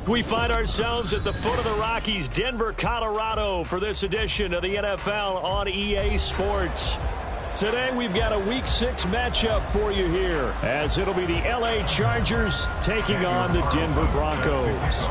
We find ourselves at the foot of the Rockies, Denver, Colorado, for this edition of the NFL on EA Sports. Today we've got a Week 6 matchup for you here, as it'll be the LA Chargers taking on the Denver Broncos.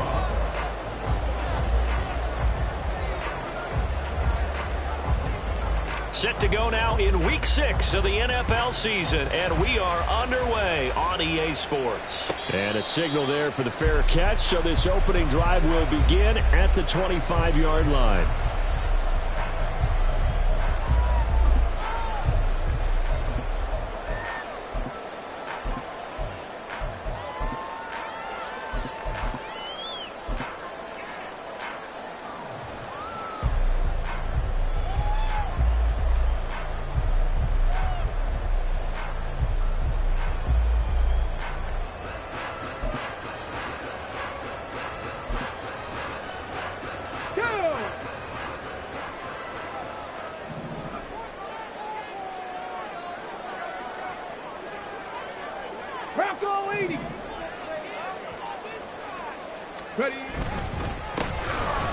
Set to go now in Week 6 of the NFL season, and we are underway on EA Sports. And a signal there for the fair catch, so this opening drive will begin at the 25-yard line.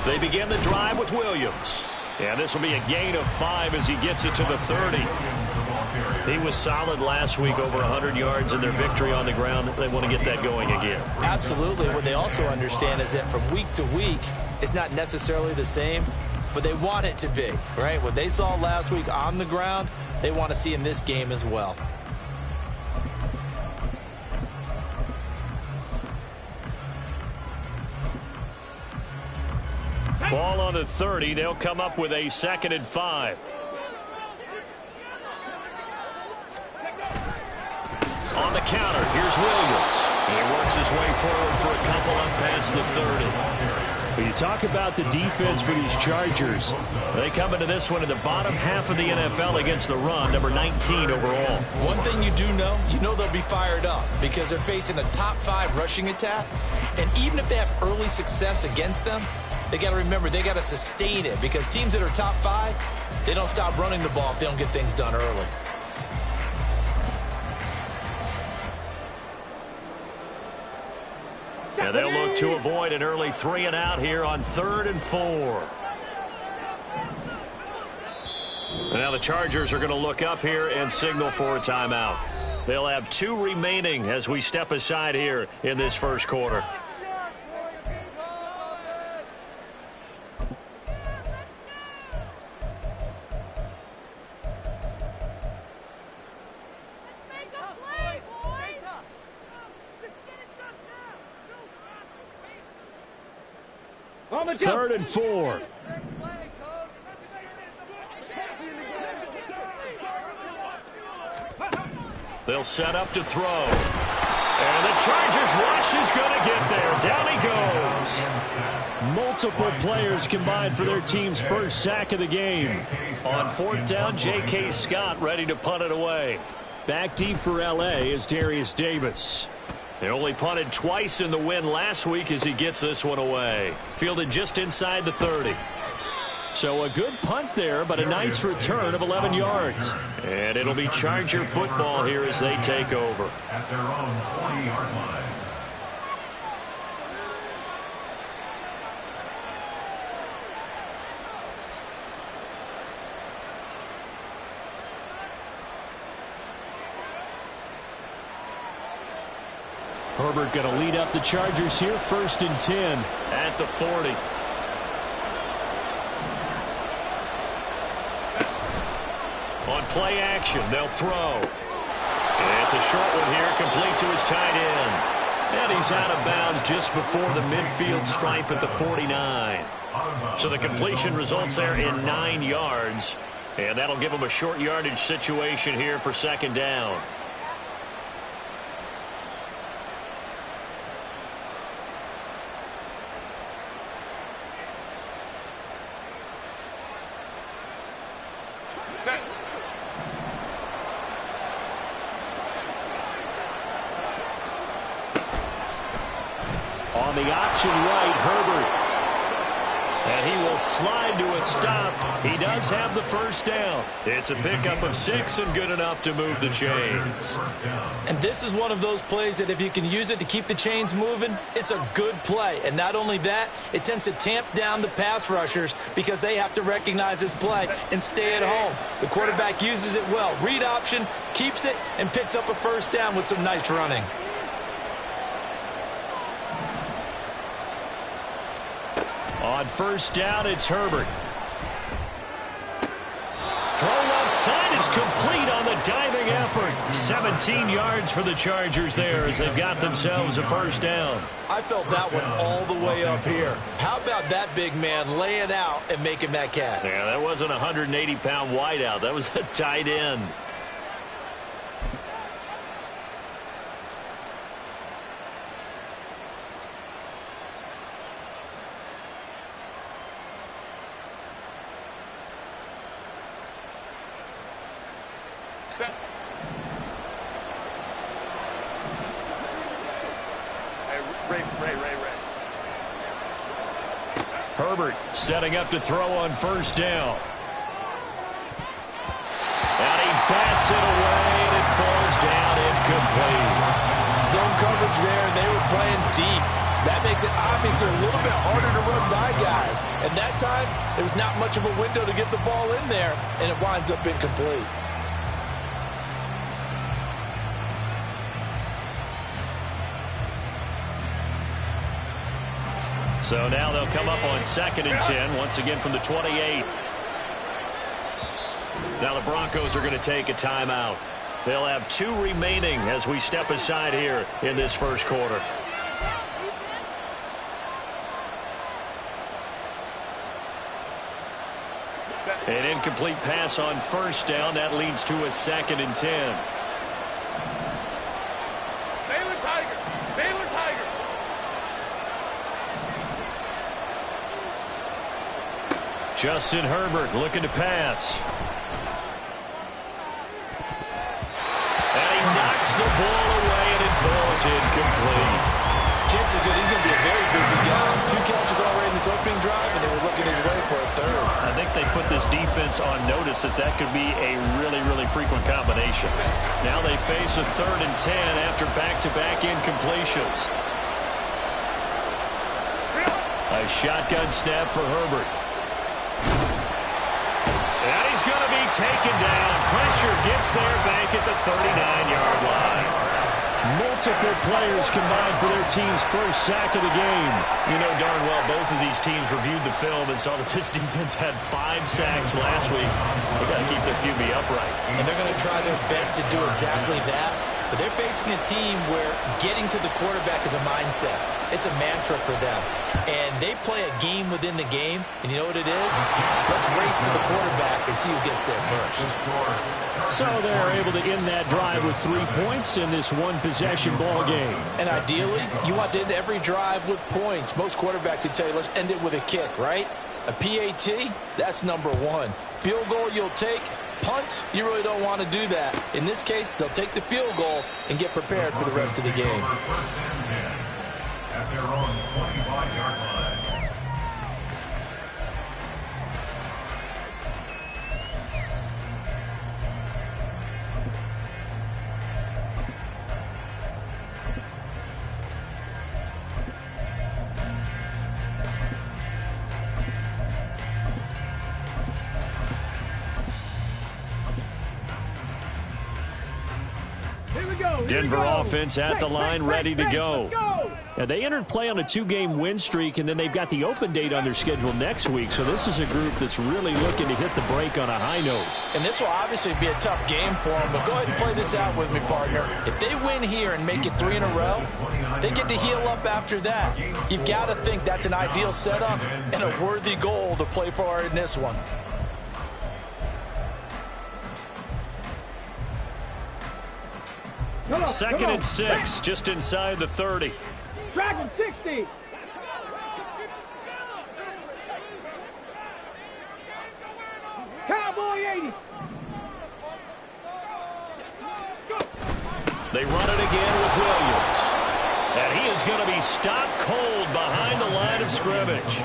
They begin the drive with Williams. And this will be a gain of 5 as he gets it to the 30. He was solid last week, over 100 yards in their victory on the ground. They want to get that going again. Absolutely. What they also understand is that from week to week, it's not necessarily the same, but they want it to be, right? What they saw last week on the ground, they want to see in this game as well. Ball on the 30. They'll come up with a 2nd and 5. On the counter, here's Williams. He works his way forward for a couple up past the 30. When you talk about the defense for these Chargers, they come into this one in the bottom half of the NFL against the run, number 19 overall. One thing you do know, they'll be fired up because they're facing a top 5 rushing attack. And even if they have early success against them, they got to remember they got to sustain it, because teams that are top 5, they don't stop running the ball if they don't get things done early. And they'll look to avoid an early 3 and out here on 3rd and 4. Now the Chargers are going to look up here and signal for a timeout. They'll have 2 remaining as we step aside here in this first quarter. Third and 4. They'll set up to throw. And the Chargers rush is going to get there. Down he goes. Multiple players combined for their team's first sack of the game. On 4th down, J.K. Scott ready to punt it away. Back deep for L.A. is Darius Davis. They only punted twice in the win last week as he gets this one away. Fielded just inside the 30. So a good punt there, but a nice return of 11 yards. And it'll be Charger football here as they take over. At their own 20-yard line. Herbert going to lead up the Chargers here, 1st and 10 at the 40. On play action, they'll throw. And it's a short one here, complete to his tight end. And he's out of bounds just before the midfield stripe at the 49. So the completion results there in 9 yards. And that'll give him a short yardage situation here for 2nd down. On the option right, Herbert. And he will slide to a stop. He does have the first down. It's a pickup of 6 and good enough to move the chains. And this is one of those plays that if you can use it to keep the chains moving, it's a good play. And not only that, it tends to tamp down the pass rushers because they have to recognize this play and stay at home. The quarterback uses it well. Read option, keeps it, and picks up a first down with some nice running. On first down, it's Herbert. Throw left side is complete on the diving effort. 17 yards for the Chargers there as they've got themselves a first down. I felt that one all the way up here. How about that big man laying out and making that catch? Yeah, that wasn't a 180-pound wideout. That was a tight end. Herbert setting up to throw on first down. And he bats it away, and it falls down incomplete. Zone coverage there, and they were playing deep. That makes it obviously a little bit harder to run by guys. And that time, there was not much of a window to get the ball in there, and it winds up incomplete. So now they'll come up on 2nd and 10, once again from the 28. Now the Broncos are going to take a timeout. They'll have 2 remaining as we step aside here in this first quarter. An incomplete pass on first down. That leads to a 2nd and 10. Justin Herbert looking to pass. And he knocks the ball away, and it falls incomplete. Chances are good he's going to be a very busy guy. 2 catches already in this opening drive, and they were looking his way for a 3rd. I think they put this defense on notice that that could be a really, really frequent combination. Now they face a 3rd and 10 after back-to-back incompletions. A shotgun snap for Herbert. And he's going to be taken down. Pressure gets there back at the 39-yard line. Multiple players combined for their team's first sack of the game. You know darn well both of these teams reviewed the film and saw that this defense had 5 sacks last week. They've got to keep their QB upright. And they're going to try their best to do exactly that. But they're facing a team where getting to the quarterback is a mindset. It's a mantra for them. And they play a game within the game. And you know what it is? Let's race to the quarterback and see who gets there first. So they're able to end that drive with 3 points in this one-possession ball game. And ideally, you want to end every drive with points. Most quarterbacks would tell you, let's end it with a kick, right? A PAT, that's number 1. Field goal you'll take. Punts, you really don't want to do that. In this case, they'll take the field goal and get prepared for the rest of the game. At their own 25-yard line. Denver offense at the line, ready to go. And they entered play on a 2-game win streak, and then they've got the open date on their schedule next week. So this is a group that's really looking to hit the break on a high note. And this will obviously be a tough game for them, but go ahead and play this out with me, partner. If they win here and make it 3 in a row, they get to heal up after that. You've got to think that's an ideal setup and a worthy goal to play for in this one. Second and 6, just inside the 30. Dragon 60. Cowboy 80. They run it again with Williams. And he is going to be stopped cold behind the line of of scrimmage.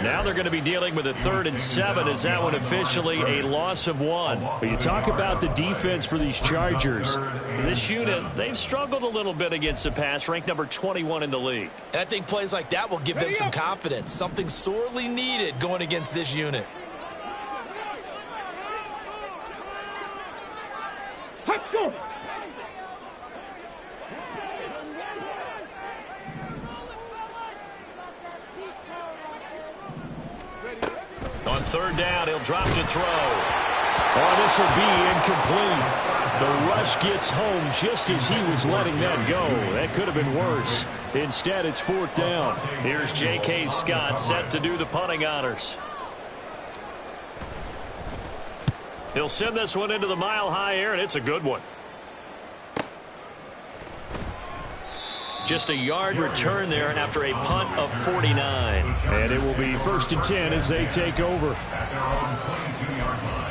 Now they're going to be dealing with a 3rd and 7 as that one officially a loss of 1. But you talk about the defense for these Chargers. This unit, they've struggled a little bit against the pass, ranked number 21 in the league. And I think plays like that will give them some confidence, something sorely needed going against this unit. Let's go. On 3rd down, he'll drop to throw. Oh, this will be incomplete. The rush gets home just as he was letting that go. That could have been worse. Instead, it's 4th down. Here's J.K. Scott set to do the punting honors. He'll send this one into the mile-high air, and it's a good one. Just a yard return there after a punt of 49. And it will be 1st and 10 as they take over. At their own 22-yard line.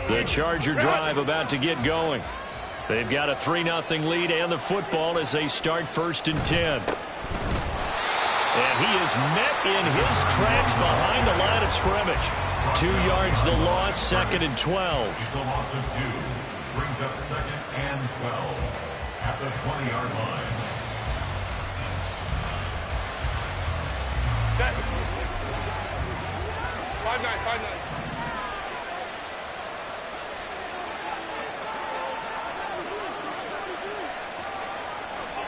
The Charger drive about to get going. They've got a 3-0 lead and the football as they start 1st and 10. And he is met in his tracks behind the line of scrimmage. 2 yards the loss, 2nd and 12. It's a loss of 2. Brings up 2nd and 12 at the 20-yard line. Set. 5-9, 5-9.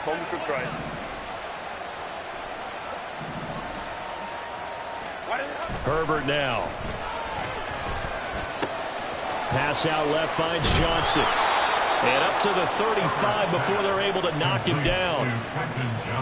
Home to try. Herbert now. Pass out left finds Johnston. And up to the 35 before they're able to knock him down.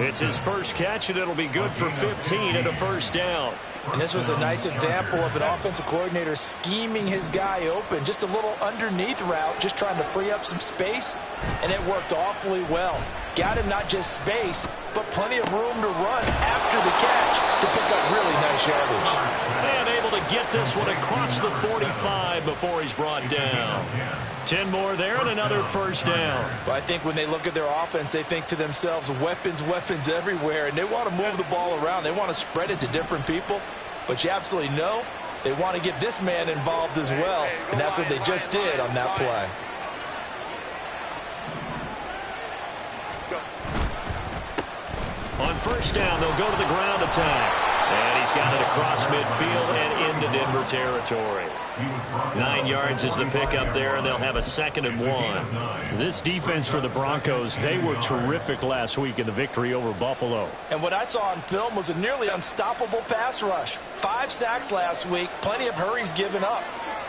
It's his first catch, and it'll be good for 15 and a 1st down. And this was a nice example of an offensive coordinator scheming his guy open. Just a little underneath route, just trying to free up some space, and it worked awfully well. Got him not just space, but plenty of room to run after the catch to pick up really nice yardage. And able to get this one across the 45 before he's brought down. 10 more there and another 1st down. Well, I think when they look at their offense, they think to themselves, weapons, weapons everywhere, and they want to move the ball around. They want to spread it to different people, but you absolutely know they want to get this man involved as well, and that's what they just did on that play. On 1st down, they'll go to the ground attack. And he's got it across midfield and into Denver territory. 9 yards is the pickup there, and they'll have a 2nd and 1. This defense for the Broncos, they were terrific last week in the victory over Buffalo. And what I saw on film was a nearly unstoppable pass rush. 5 sacks last week, plenty of hurries given up.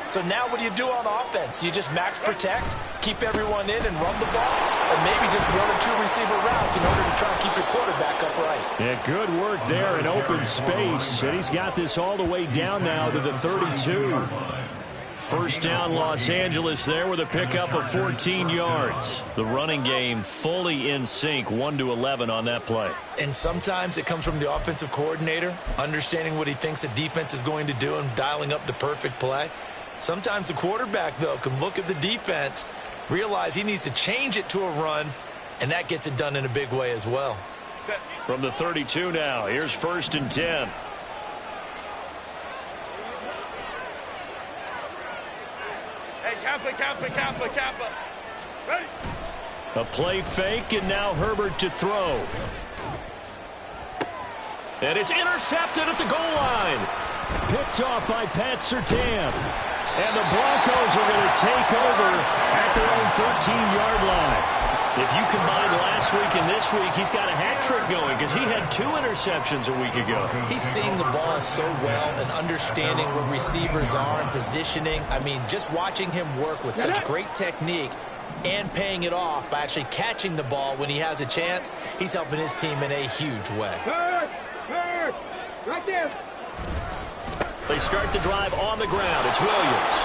So now what do you do on offense? You just max protect, keep everyone in and run the ball, or maybe just 1 or 2 receiver routes in order to try and keep your quarterback upright. Yeah, good work there in open space. And he's got this all the way down now to the 32. 1st down Los Angeles there with a pickup of 14 yards. The running game fully in sync, 1-11 on that play. And sometimes it comes from the offensive coordinator, understanding what he thinks the defense is going to do and dialing up the perfect play. Sometimes the quarterback, though, can look at the defense, realize he needs to change it to a run, and that gets it done in a big way as well. From the 32 now, here's 1st and 10. Hey, Kappa. Ready? A play fake, and now Herbert to throw. And it's intercepted at the goal line. Picked off by Pat Surtain. And the Broncos are going to take over at their own 13-yard line. If you combine last week and this week, he's got a hat trick going because he had 2 interceptions a week ago. He's seeing the ball so well and understanding where receivers are and positioning. I mean, just watching him work with such great technique and paying it off by actually catching the ball when he has a chance, he's helping his team in a huge way. Right there. They start the drive on the ground. It's Williams.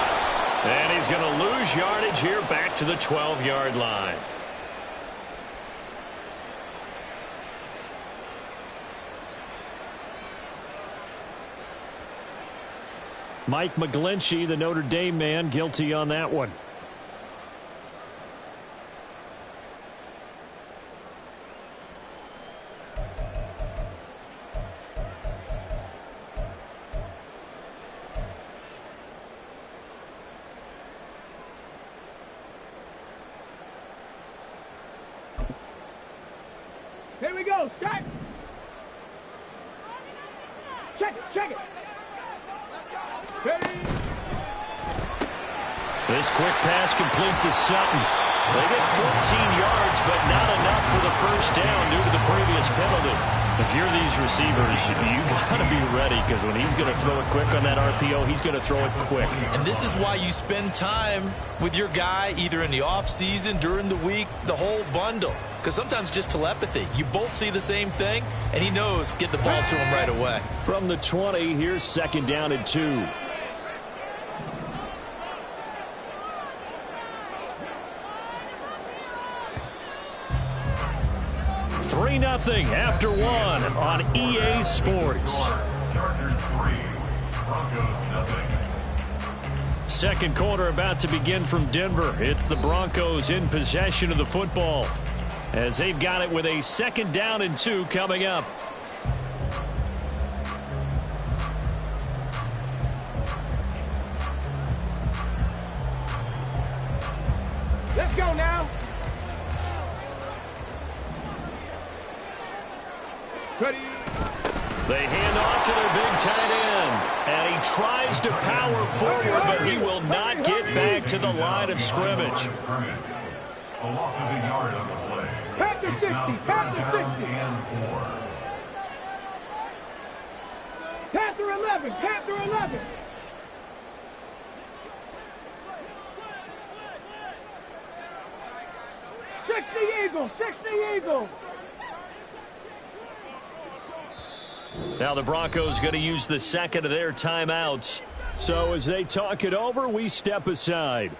And he's going to lose yardage here back to the 12-yard line. Mike McGlinchey, the Notre Dame man, guilty on that one. Here we go, set. Check it. Ready. This quick pass complete to Sutton. They get 14 yards, but not enough for the first down due to the previous penalty. If you're these receivers, you got to be ready, because when he's going to throw it quick on that RPO, he's going to throw it quick. And this is why you spend time with your guy, either in the offseason, during the week, the whole bundle. Because sometimes just telepathy. You both see the same thing, and he knows, get the ball to him right away. From the 20, here's 2nd down and 2. Three 0 after one on EA Sports. Chargers 3, Broncos 0. Second quarter about to begin from Denver. It's the Broncos in possession of the football, as they've got it with a 2nd down and 2 coming up. Let's go now. Ready. They hand off to their big tight end, and he tries to power forward, but he will not get back to the line of scrimmage. A loss of a yard on the play. Past the 60. Past the 60. And 4. Panther 11. Panther 11. Eagles. 60 Eagles. Now the Broncos going to use the second of their timeouts. So as they talk it over, we step aside.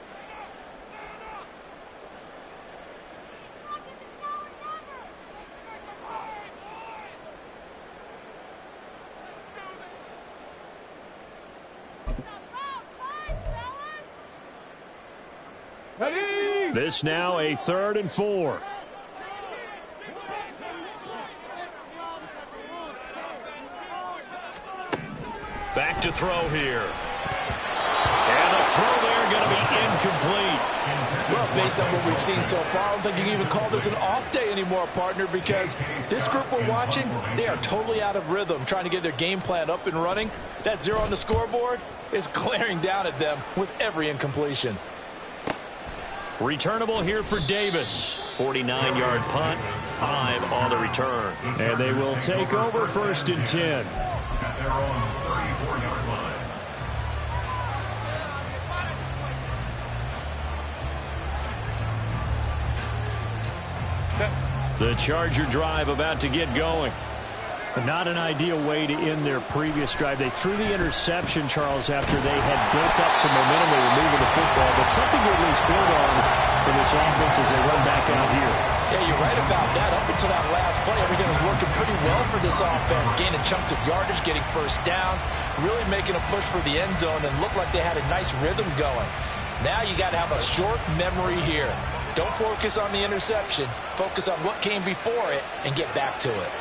Ready. This now a 3rd and 4. Back to throw here. And the throw there going to be incomplete. Well, based on what we've seen so far, I don't think you can even call this an off day anymore, partner, because this group we're watching, they are totally out of rhythm, trying to get their game plan up and running. That 0 on the scoreboard is glaring down at them with every incompletion. Returnable here for Davis. 49-yard punt, 5 on the return. And they will take over 1st and 10. At their own 34-yard line. The Charger drive about to get going. Not an ideal way to end their previous drive. They threw the interception, Charles, after they had built up some momentum. They were moving the football, but something to at least build on for this offense as they run back out here. Yeah, you're right about that. Up until that last play, everything was working pretty well for this offense. Gaining chunks of yardage, getting first downs, really making a push for the end zone, and looked like they had a nice rhythm going. Now you got to have a short memory here. Don't focus on the interception. Focus on what came before it and get back to it.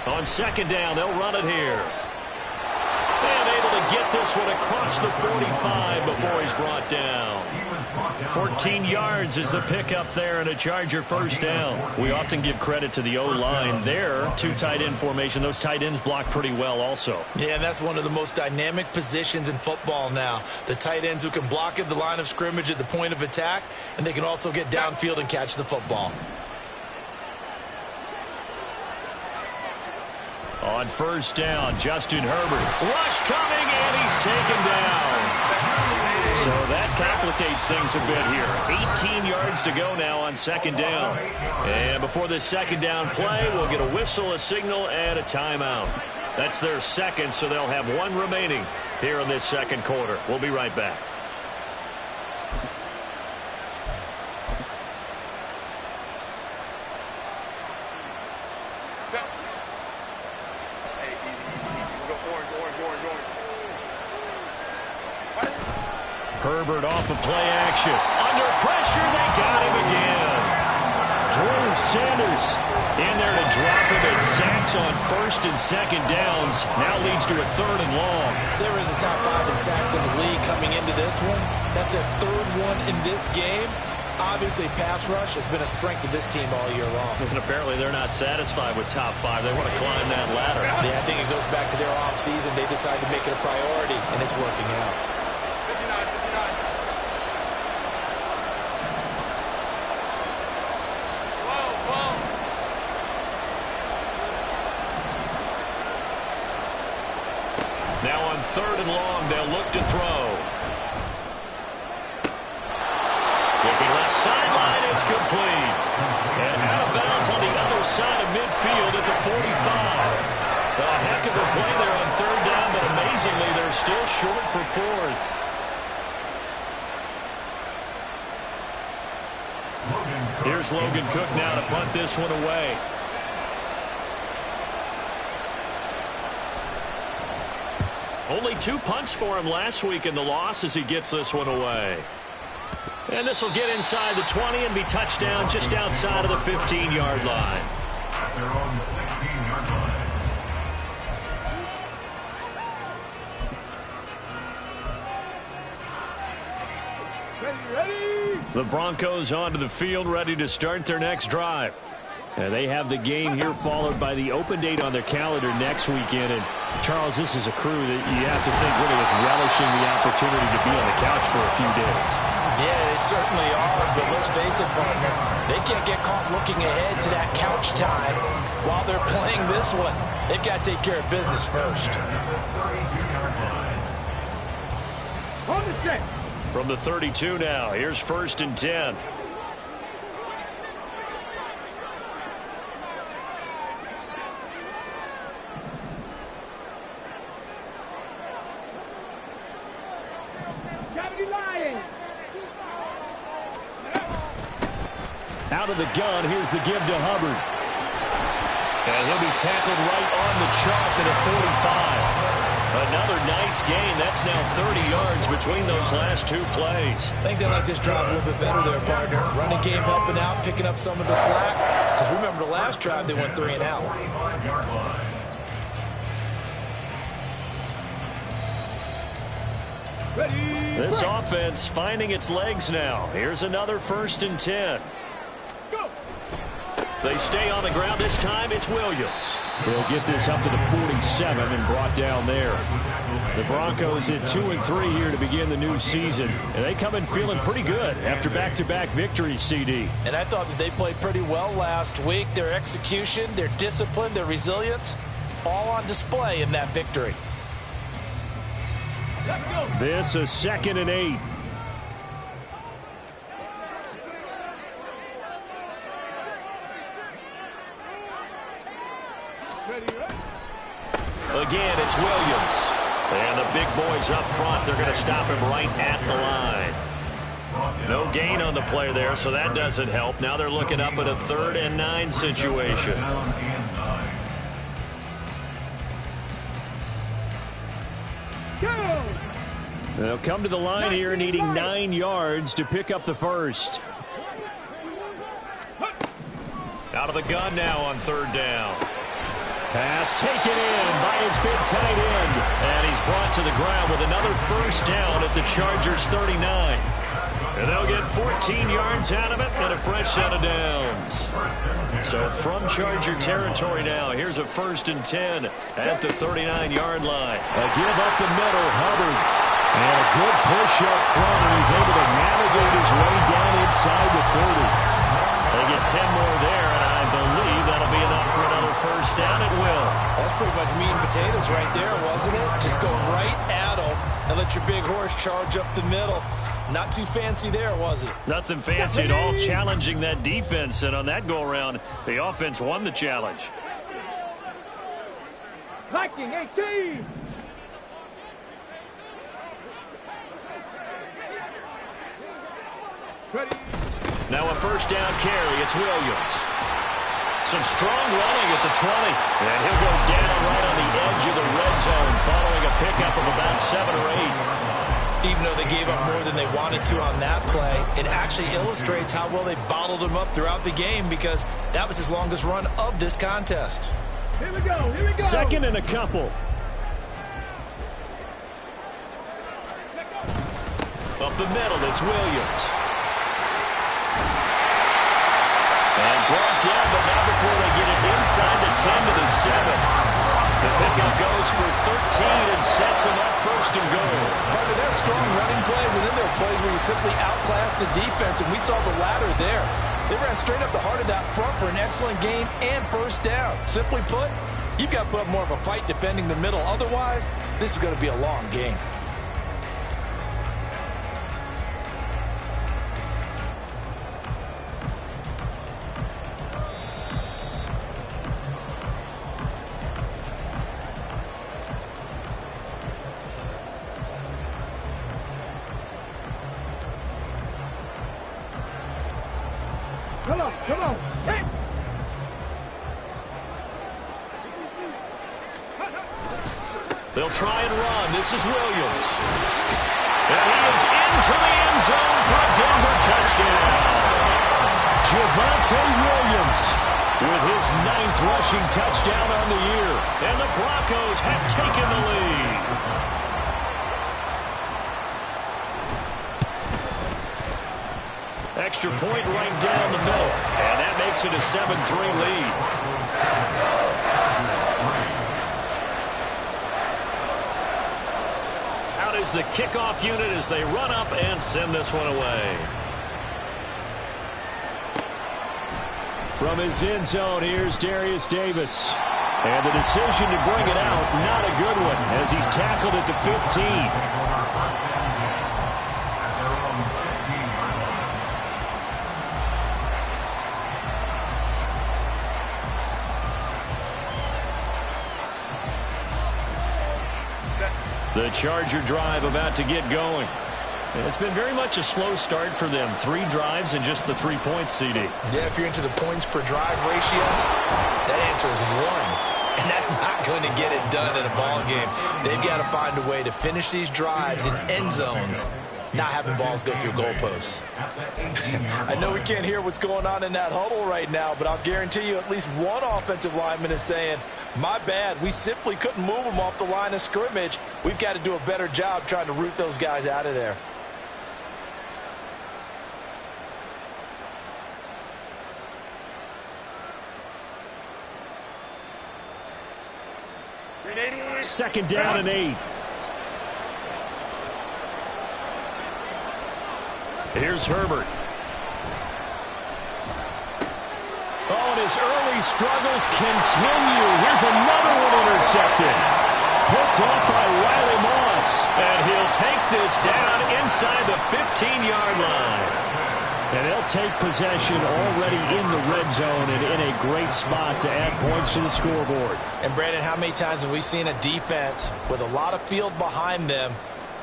On 2nd down, they'll run it here. And able to get this one across the 45 before he's brought down. 14 yards is the pickup there and a Charger 1st down. We often give credit to the O-line there. 2 tight end formation. Those tight ends block pretty well also. Yeah, that's one of the most dynamic positions in football now. The tight ends who can block at the line of scrimmage at the point of attack, and they can also get downfield and catch the football. On 1st down, Justin Herbert. Rush coming, and he's taken down. So that complicates things a bit here. 18 yards to go now on 2nd down. And before this 2nd down play, we'll get a whistle, a signal, and a timeout. That's their second, so they'll have 1 remaining here in this 2nd quarter. We'll be right back. Set. Herbert off of play action. Under pressure, they got him again. Drew Sanders in there to drop him in sacks on first and second downs. Now leads to a third and long. They were in the top 5 in sacks in the league coming into this one. That's their third one in this game. Obviously, pass rush has been a strength of this team all year long. And apparently they're not satisfied with top 5. They want to climb that ladder. Yeah, I think it goes back to their offseason. They decided to make it a priority, and it's working out. Now on third and long, they'll look to throw. Looking left sideline, it's complete. And out of bounds on the other side of midfield at the 45. A heck of a play there on third down, but amazingly, they're still short for fourth. Here's Logan Cook now to punt this one away. Only 2 punts for him last week in the loss as he gets this one away. And this will get inside the 20 and be touchdown just outside of the 15-yard line. At their own 16-yard line. Ready? The Broncos onto the field, ready to start their next drive. And they have the game here followed by the open date on their calendar next weekend. And Charles, this is a crew that you have to think really is relishing the opportunity to be on the couch for a few days. Yeah, they certainly are, but let's face it, partner. They can't get caught looking ahead to that couch time while they're playing this one. They've got to take care of business first. On the set. From the 32 now, here's first and 10. Out of the gun, here's the give to Hubbard. And he'll be tackled right on the chalk at a 45. Another nice gain. That's now 30 yards between those last 2 plays. I think they like this drive a little bit better there, partner. Running game helping out, picking up some of the slack. Because remember, the last drive they went 3 and out. Ready. This offense finding its legs now. Here's another first and 10. Go. They stay on the ground. This time it's Williams. They'll get this up to the 47 and brought down there. The Broncos at 2-3 here to begin the new season. And they come in feeling pretty good after back-to-back victories, CD. And I thought that they played pretty well last week. Their execution, their discipline, their resilience, all on display in that victory. Let's go. This is 2nd and 8. Again, it's Williams. And the big boys up front, they're going to stop him right at the line. No gain on the play there, so that doesn't help. Now they're looking up at a 3rd and 9 situation. Go. They'll come to the line here needing 9 yards to pick up the first. Out of the gun now on 3rd down. Pass taken in by his big tight end. And he's brought to the ground with another first down at the Chargers' 39. And they'll get 14 yards out of it and a fresh set of downs. So from Charger territory now, here's a 1st and 10 at the 39-yard line. A give up the middle, Hubbard. And a good push up front, and he's able to navigate his way down inside the 30. They get 10 more there, and I believe that'll be enough for another first down. It will. That's pretty much meat and potatoes right there, wasn't it? Just go right at them and let your big horse charge up the middle. Not too fancy there, was it? Nothing fancy at all, challenging that defense, and on that go-around, the offense won the challenge. Viking 18. Ready. Now a first down carry. It's Williams. Some strong running at the 20. And he'll go down right on the edge of the red zone following a pickup of about 7 or 8. Even though they gave up more than they wanted to on that play, it actually illustrates how well they bottled them up throughout the game because that was his longest run of this contest. Here we go. Here we go. Second and a couple. Up the middle, it's Williams. And brought down, but not before they get it inside the 10 to the 7. The pickup goes for 13 and sets him up first and goal. Part of their strong running plays, and then there are plays where you simply outclass the defense, and we saw the latter there. They ran straight up the heart of that front for an excellent gain and first down. Simply put, you've got to put up more of a fight defending the middle. Otherwise, this is going to be a long game. Come on. Hey. They'll try and run. This is Williams. And he is into the end zone for a Denver touchdown. Javonte Williams with his 9th rushing touchdown on the year. And the Broncos have taken the lead. Extra point right down the middle. And that makes it a 7-3 lead. Out is the kickoff unit as they run up and send this one away. From his end zone, here's Darius Davis. And the decision to bring it out, not a good one, as he's tackled at the 15. The Charger drive about to get going. And it's been very much a slow start for them. 3 drives and just the 3 points, CD. Yeah, if you're into the points per drive ratio, that answer is 1. And that's not going to get it done in a ball game. They've got to find a way to finish these drives in end zones, not having balls go through goalposts. I know we can't hear what's going on in that huddle right now, but I'll guarantee you at least one offensive lineman is saying, my bad, we simply couldn't move them off the line of scrimmage. We've got to do a better job trying to root those guys out of there. Second down and 8. Here's Herbert. Oh, and his early struggles continue. Here's another one intercepted. Picked off by Riley Moss. And he'll take this down inside the 15-yard line. And they'll take possession already in the red zone and in a great spot to add points to the scoreboard. And, Brandon, how many times have we seen a defense with a lot of field behind them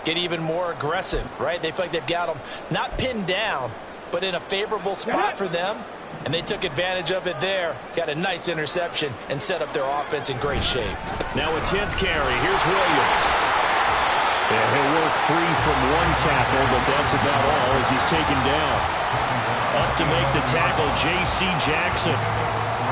get even more aggressive, right? They feel like they've got them not pinned down, but in a favorable spot for them. And they took advantage of it there. Got a nice interception and set up their offense in great shape. Now a 10th carry. Here's Williams. And he'll work free from one tackle, but that's about all as he's taken down. Up to make the tackle, J.C. Jackson.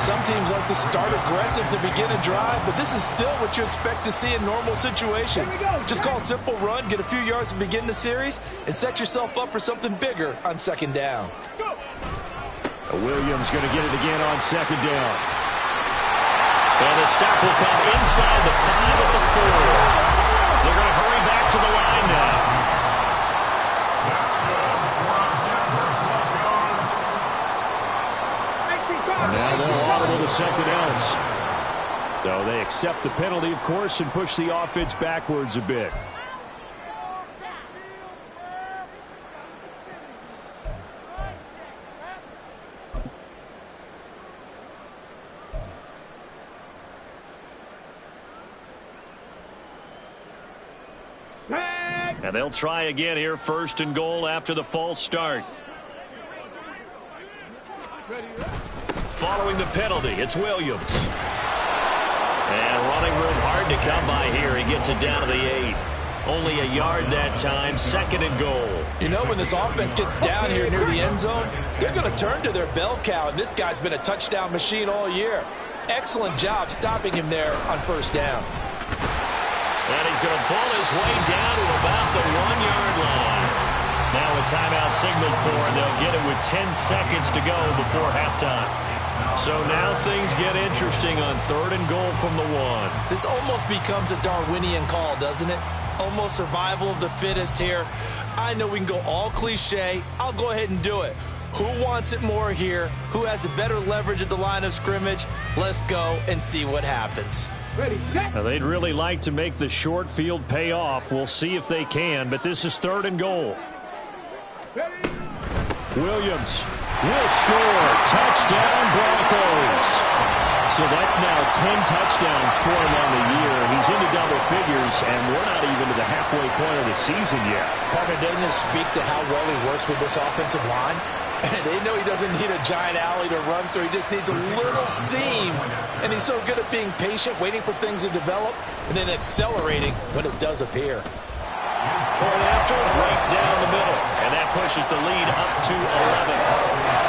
Some teams like to start aggressive to begin a drive, but this is still what you expect to see in normal situations. Just call a simple run, get a few yards to begin the series, and set yourself up for something bigger on second down. Williams going to get it again on second down. And the stop will come inside the 5 at the 4. They're going to hurry back to the line now. Now they'll audible to something else. So they accept the penalty, of course, and push the offense backwards a bit. And they'll try again here, first and goal after the false start. Following the penalty, it's Williams. And running room hard to come by here. He gets it down to the 8. Only a yard that time, 2nd and goal. You know, when this offense gets down here near the end zone, they're going to turn to their bell cow, and this guy's been a touchdown machine all year. Excellent job stopping him there on 1st down. And he's going to pull his way down to about the 1-yard line. Now a timeout signaled for, and they'll get it with 10 seconds to go before halftime. So now things get interesting on 3rd and goal from the 1. This almost becomes a Darwinian call, doesn't it? Almost survival of the fittest here. I know we can go all cliche. I'll go ahead and do it. Who wants it more here? Who has a better leverage at the line of scrimmage? Let's go and see what happens. Ready, set. Now, they'd really like to make the short field pay off. We'll see if they can, but this is 3rd and goal. Ready. Williams will score. Touchdown, Broncos. So that's now 10 touchdowns for him on the year. He's into double figures, and we're not even to the halfway point of the season yet. Partner, doesn't this speak to how well he works with this offensive line? And they know he doesn't need a giant alley to run through. He just needs a little seam. And he's so good at being patient, waiting for things to develop, and then accelerating when it does appear. Point after, right down the middle. And that pushes the lead up to 11.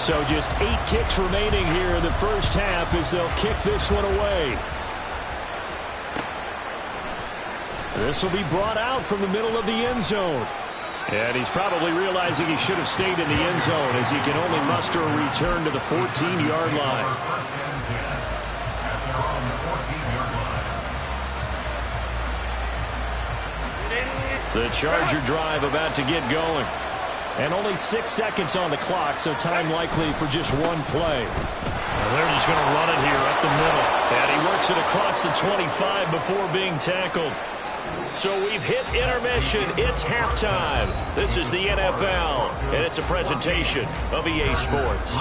So just 8 ticks remaining here in the 1st half as they'll kick this one away. This will be brought out from the middle of the end zone. And he's probably realizing he should have stayed in the end zone as he can only muster a return to the 14-yard line. The Charger drive about to get going. And only 6 seconds on the clock, so time likely for just one play. And they're just going to run it here up the middle. And he works it across the 25 before being tackled. So we've hit intermission. It's halftime. This is the NFL, and it's a presentation of EA Sports.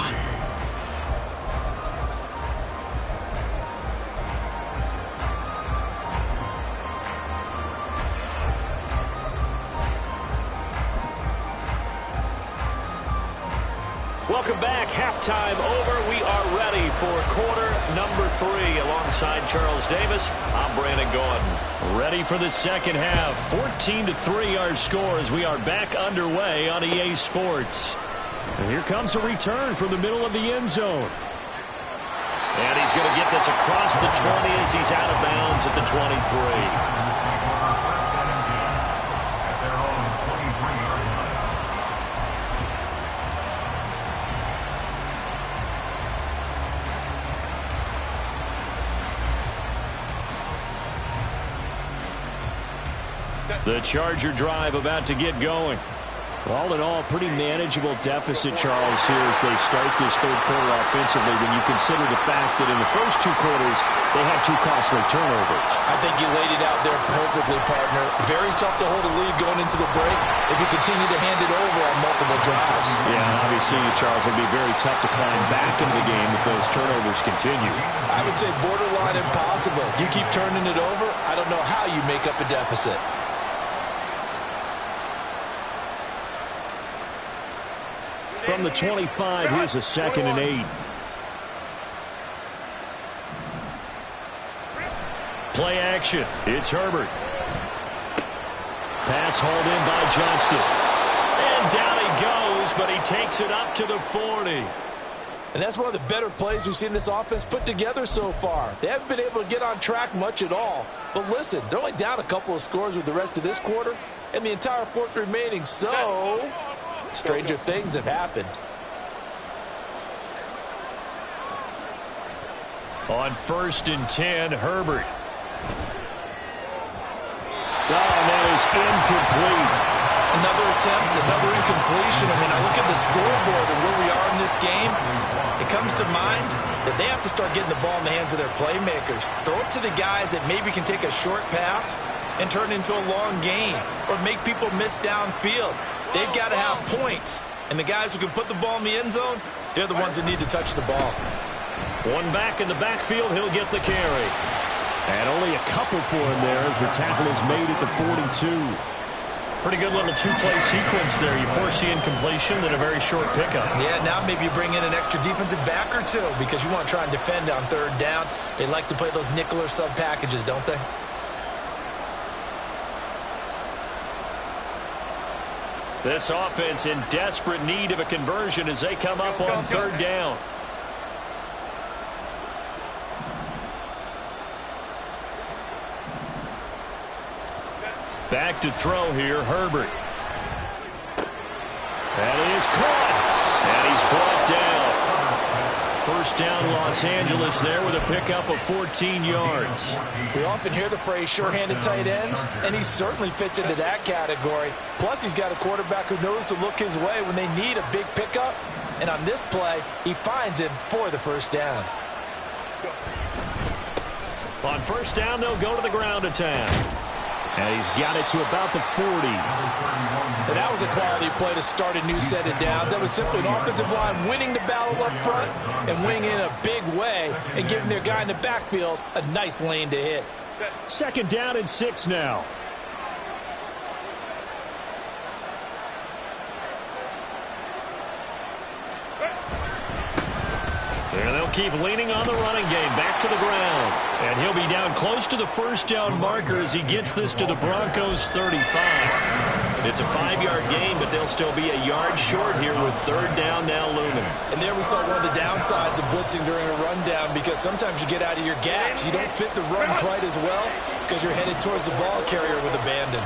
Welcome back. Halftime over. We are ready for quarter number 3. Alongside Charles Davis, I'm Brandon Gordon. Ready for the second half. 14-3 our score as we are back underway on EA Sports. And here comes a return from the middle of the end zone. And he's going to get this across the 20 as he's out of bounds at the 23. The Charger drive about to get going. All in all, pretty manageable deficit, Charles, here as they start this third quarter offensively when you consider the fact that in the first 2 quarters, they had 2 costly turnovers. I think you laid it out there perfectly, partner. Very tough to hold a lead going into the break if you continue to hand it over on multiple drives. Yeah, and obviously, Charles, it'll be very tough to climb back into the game if those turnovers continue. I would say borderline impossible. You keep turning it over, I don't know how you make up a deficit. From the 25, here's a 2nd and 8. Play action. It's Herbert. Pass hauled in by Johnston. And down he goes, but he takes it up to the 40. And that's one of the better plays we've seen this offense put together so far. They haven't been able to get on track much at all. But listen, they're only down a couple of scores with the rest of this quarter and the entire 4th remaining. So stranger things have happened. On 1st and 10, Herbert. Oh, and that is incomplete. Another attempt, another incompletion. I mean, I look at the scoreboard and where we are in this game. It comes to mind that they have to start getting the ball in the hands of their playmakers. Throw it to the guys that maybe can take a short pass and turn it into a long gain or make people miss downfield. They've got to have points. And the guys who can put the ball in the end zone, they're the ones that need to touch the ball. One back in the backfield, he'll get the carry. And only a couple for him there as the tackle is made at the 42. Pretty good little two-play sequence there. You force the incompletion, then a very short pickup. Yeah, now maybe you bring in an extra defensive back or two because you want to try and defend on third down. They like to play those nickel or sub packages, don't they? This offense in desperate need of a conversion as they come up on third down. Back to throw here, Herbert. And he is caught. And he's brought down. First down, Los Angeles there with a pickup of 14 yards. We often hear the phrase sure-handed tight ends, and he certainly fits into that category. Plus, he's got a quarterback who knows to look his way when they need a big pickup. And on this play, he finds him for the first down. On first down, they'll go to the ground attack. And he's got it to about the 40. And that was a quality play to start a new set of downs. That was simply an offensive line winning the battle up front and winning in a big way and giving their guy in the backfield a nice lane to hit. Second down and 6 now. And they'll keep leaning on the running game. Back to the ground. And he'll be down close to the first down marker as he gets this to the Broncos 35. It's a 5-yard gain, but they'll still be a yard short here with third down now looming. And there we saw one of the downsides of blitzing during a rundown because sometimes you get out of your gaps. You don't fit the run quite as well because you're headed towards the ball carrier with abandon.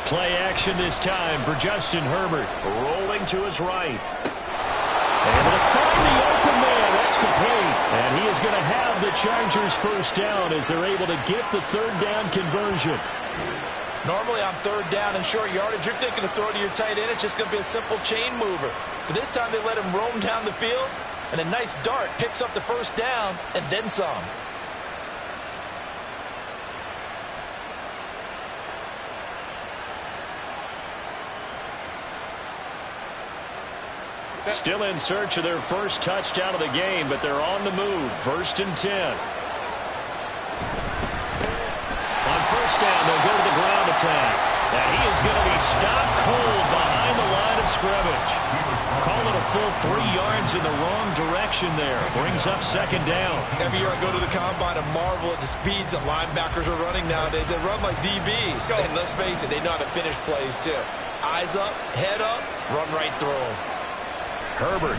Play action this time for Justin Herbert. Rolling to his right. Able to find the open man. That's complete. And he is going to have the Chargers first down as they're able to get the third down conversion. Normally on third down and short yardage, you're thinking to throw to your tight end. It's just going to be a simple chain mover. But this time they let him roam down the field, and a nice dart picks up the first down and then some. Still in search of their first touchdown of the game, but they're on the move. First and 10. On first down, they'll go to the ground attack. And he is going to be stopped cold behind the line of scrimmage. Call it a full 3 yards in the wrong direction there. Brings up second down. Every year I go to the combine and marvel at the speeds that linebackers are running nowadays. They run like DBs. And let's face it, they know how to finish plays too. Eyes up, head up, run right through them. Herbert.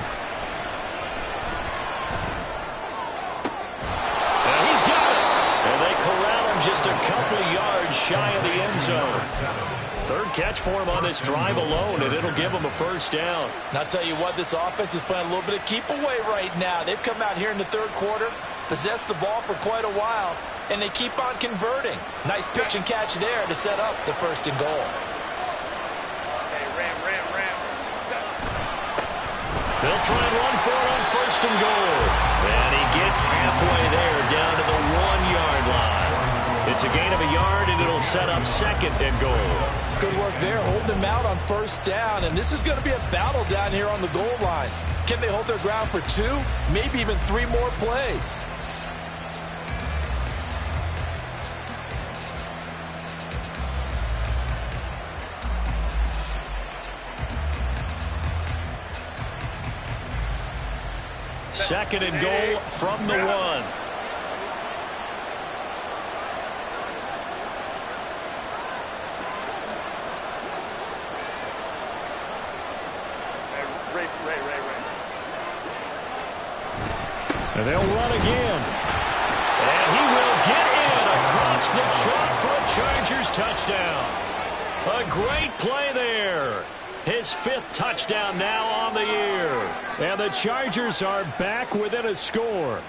And he's got it. And they corral him just a couple yards shy of the end zone. Third catch for him on this drive alone, and it'll give him a first down. And I'll tell you what, this offense is playing a little bit of keep away right now. They've come out here in the third quarter, possessed the ball for quite a while, and they keep on converting. Nice pitch and catch there to set up the first and goal. They'll try and run for it on first and goal. And he gets halfway there down to the 1-yard line. It's a gain of a yard, and it'll set up second and goal. Good work there, holding them out on first down. And this is going to be a battle down here on the goal line. Can they hold their ground for 2, maybe even 3 more plays? Second and goal from the 1. And they'll run again. And he will get in across the chalk for a Chargers touchdown. A great play there. His 5th touchdown now on the year. And the Chargers are back within a score.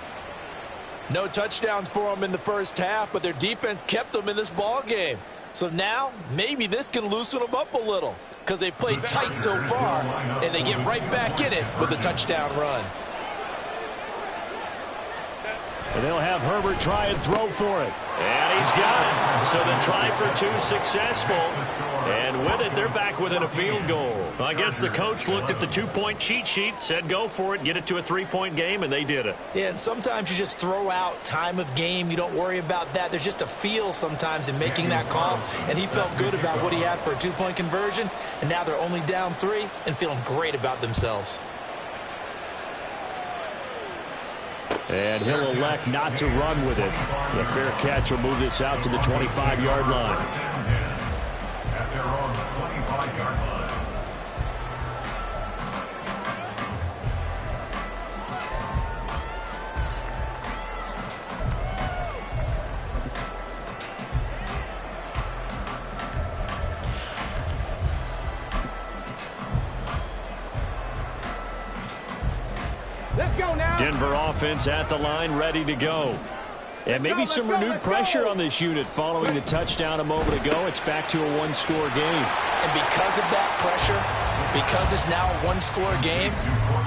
No touchdowns for them in the first half, but their defense kept them in this ball game. So now, maybe this can loosen them up a little because they played tight so far, and they get right back in it with a touchdown run. And they'll have Herbert try and throw for it. And he's got it. So the try for two successful. And with it, they're back within a field goal. I guess the coach looked at the two-point cheat sheet, said go for it, get it to a three-point game, and they did it. Yeah, and sometimes you just throw out time of game. You don't worry about that. There's just a feel sometimes in making that call, and he felt good about what he had for a two-point conversion, and now they're only down 3 and feeling great about themselves. And he'll elect not to run with it. The fair catch will move this out to the 25-yard line. At their own 25-yard line. Let's go now. Denver offense at the line, ready to go. And maybe some renewed pressure on this unit following the touchdown a moment ago. It's back to a one-score game. And because of that pressure, because it's now a one-score game,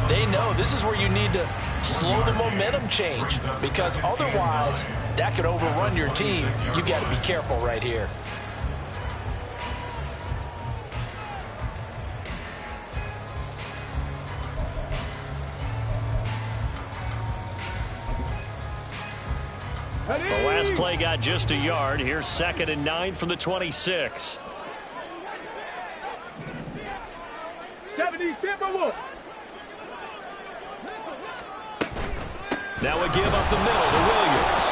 they know this is where you need to slow the momentum change, because otherwise that could overrun your team. You got to be careful right here. The last play got just a yard. Here's 2nd and 9 from the 26. 70 Timberwolves. Now a give up the middle to Williams.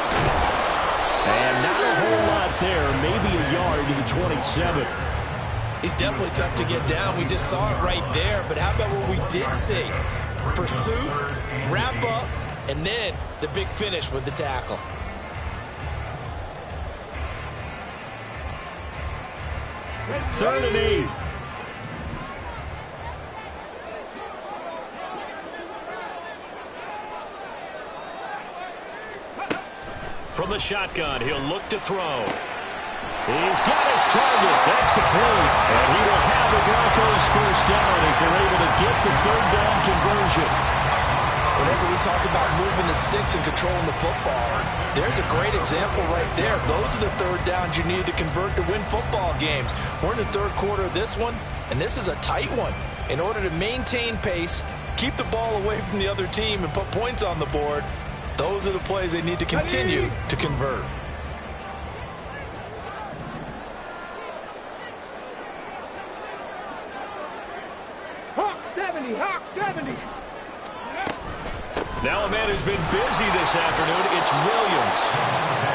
And not a whole lot there. Maybe a yard to the 27. He's definitely tough to get down. We just saw it right there. But how about what we did see? Pursuit, wrap up, and then the big finish with the tackle. Third and 8. From the shotgun, he'll look to throw. He's got his target. That's complete. And he will have the Broncos first down as they're able to get the third down conversion. Whenever we talk about moving the sticks and controlling the football, there's a great example right there. Those are the third downs you need to convert to win football games. We're in the third quarter of this one, and this is a tight one. In order to maintain pace, keep the ball away from the other team, and put points on the board, those are the plays they need to continue to convert. Hawk 70, Hawk 70. Now a man who's been busy this afternoon, it's Williams.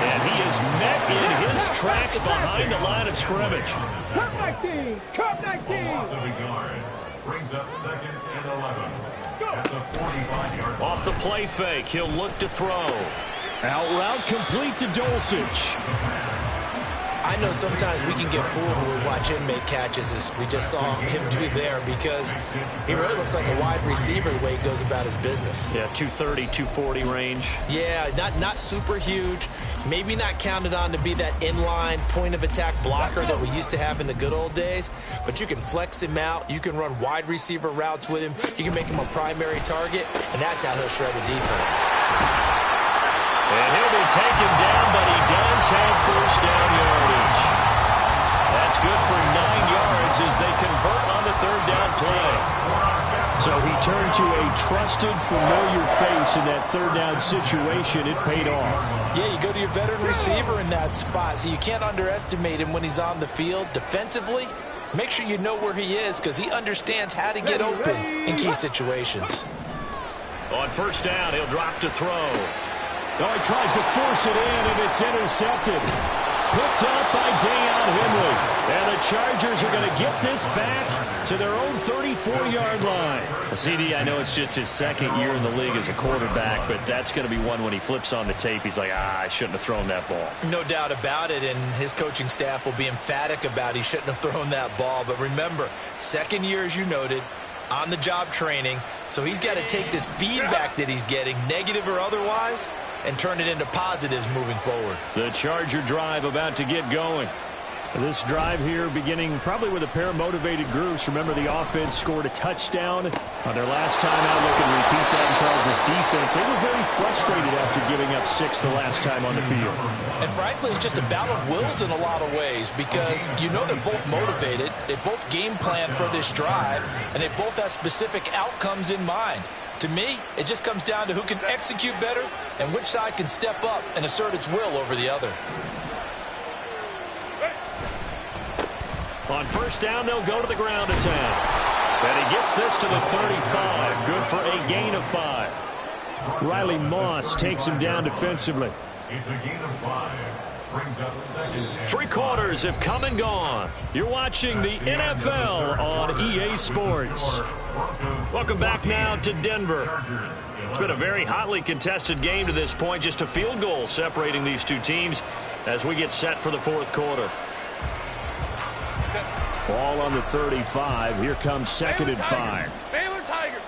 And he is met in his tracks behind the line of scrimmage. Cup 19, Cup 19. Loss of a yard. Brings up 2nd and 11. At the 45-yard line. Off the play fake, he'll look to throw. Out route complete to Dulcich. I know sometimes we can get fooled when we watch him make catches, as we just saw him do there, because he really looks like a wide receiver the way he goes about his business. Yeah, 230, 240 range. Yeah, not super huge. Maybe not counted on to be that inline point-of-attack blocker that we used to have in the good old days, but you can flex him out. You can run wide receiver routes with him. You can make him a primary target, and that's how he'll shred the defense. And he'll be taken down, but he does have first down yardage. That's good for 9 yards as they convert on the third down play. So he turned to a trusted, familiar face in that third down situation. It paid off. Yeah, you go to your veteran receiver in that spot, so you can't underestimate him when he's on the field defensively. Make sure you know where he is, because he understands how to get open in key situations. On first down, he'll drop to throw. Oh, he tries to force it in, and it's intercepted. Picked up by Deion Henley. And the Chargers are going to get this back to their own 34-yard line. CD, I know it's just his second year in the league as a quarterback, but that's going to be one when he flips on the tape. He's like, I shouldn't have thrown that ball. No doubt about it, and his coaching staff will be emphatic about he shouldn't have thrown that ball. But remember, second year, as you noted, on-the-job training, so he's got to take this feedback that he's getting, negative or otherwise, and turn it into positives moving forward. The Charger drive about to get going. This drive here beginning probably with a pair of motivated groups. Remember, the offense scored a touchdown on their last time out. Look and repeat that in Charles' defense. They were very frustrated after giving up 6 the last time on the field. And frankly, it's just a battle of wills in a lot of ways because you know they're both motivated. They both game plan for this drive, and they both have specific outcomes in mind. To me, it just comes down to who can execute better and which side can step up and assert its will over the other. On first down, they'll go to the ground attack. And he gets this to the 35. Good for a gain of 5. Riley Moss takes him down defensively. It's a gain of 5. Brings up second. 3 quarters have come and gone. You're watching the NFL on EA Sports. Welcome back now to Denver. It's been a very hotly contested game to this point. Just a field goal separating these two teams as we get set for the 4th quarter. Ball on the 35. Here comes 2nd and 5. Baylor Tigers.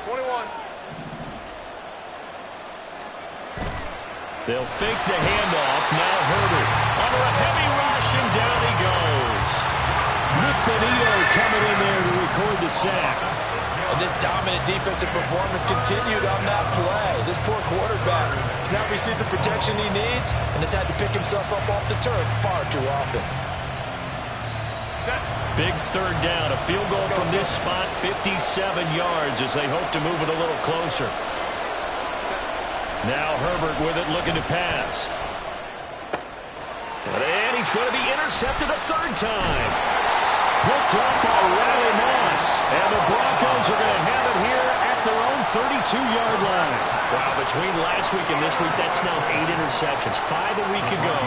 21. They'll fake the handoff. Now Herbert under a heavy rush, and down he goes. Nick Benito coming in there to record the sack. And this dominant defensive performance continued on that play. This poor quarterback has not received the protection he needs and has had to pick himself up off the turf far too often. Big 3rd down. A field goal from this spot, 57 yards as they hope to move it a little closer. Now Herbert with it, looking to pass. And he's going to be intercepted a 3rd time. Picked up by Riley Moss. And the Broncos are going to have it here at their own 32-yard line. Wow, between last week and this week, that's now 8 interceptions. 5 a week ago,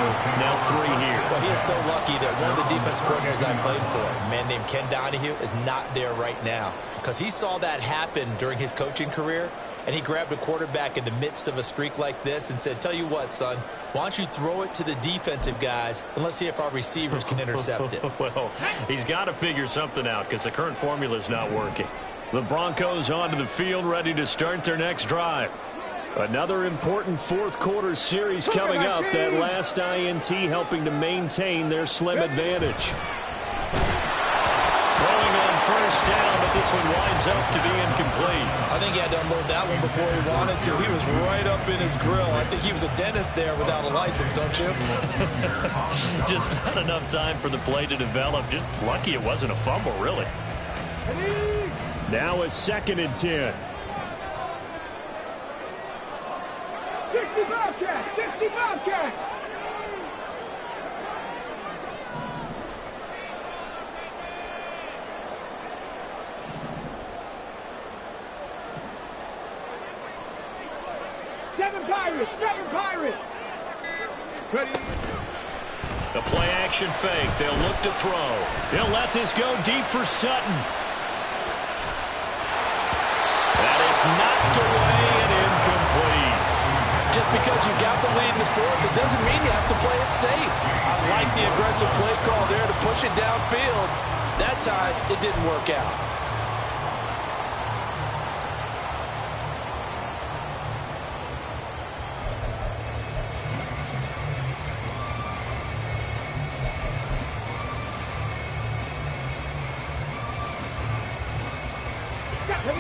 now 3 here. Well, he is so lucky that one of the defense coordinators I played for, a man named Ken Donahue, is not there right now. Because he saw that happen during his coaching career, and he grabbed a quarterback in the midst of a streak like this and said, tell you what, son, why don't you throw it to the defensive guys, and let's see if our receivers can intercept it. Well, he's got to figure something out because the current formula is not working. The Broncos onto the field, ready to start their next drive. Another important 4th quarter series coming up. That last INT helping to maintain their slim advantage. Throwing on first down, but this one winds up to be incomplete. I think he had to unload that one before he wanted to. He was right up in his grill. I think he was a dentist there without a license, don't you? Just not enough time for the play to develop. Just lucky it wasn't a fumble, really. Now a 2nd and 10. 65 catch. 65 catch. Seven Pirates. Ready. The play action fake. They'll look to throw. They'll let this go deep for Sutton. And it's knocked away and incomplete. Just because you got the lead in the 4th, it doesn't mean you have to play it safe. I like the aggressive play call there to push it downfield. That time, it didn't work out.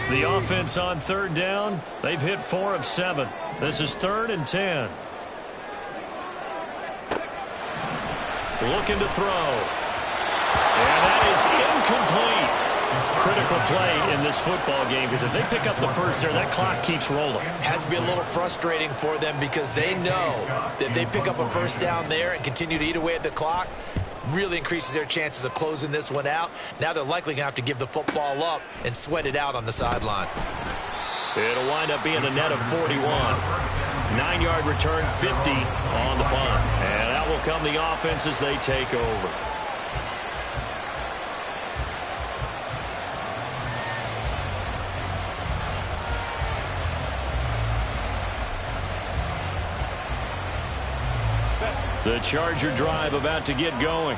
The offense on 3rd down. They've hit 4 of 7. This is 3rd and 10. Looking to throw. And that is incomplete. Critical play in this football game because if they pick up the first there, that clock keeps rolling. Has to be a little frustrating for them because they know that if they pick up a first down there and continue to eat away at the clock, really increases their chances of closing this one out. Now they're likely going to have to give the football up and sweat it out on the sideline. It'll wind up being a net of 41. 9-yard return, 50 on the punt. And that will come the offense as they take over. The Charger drive about to get going.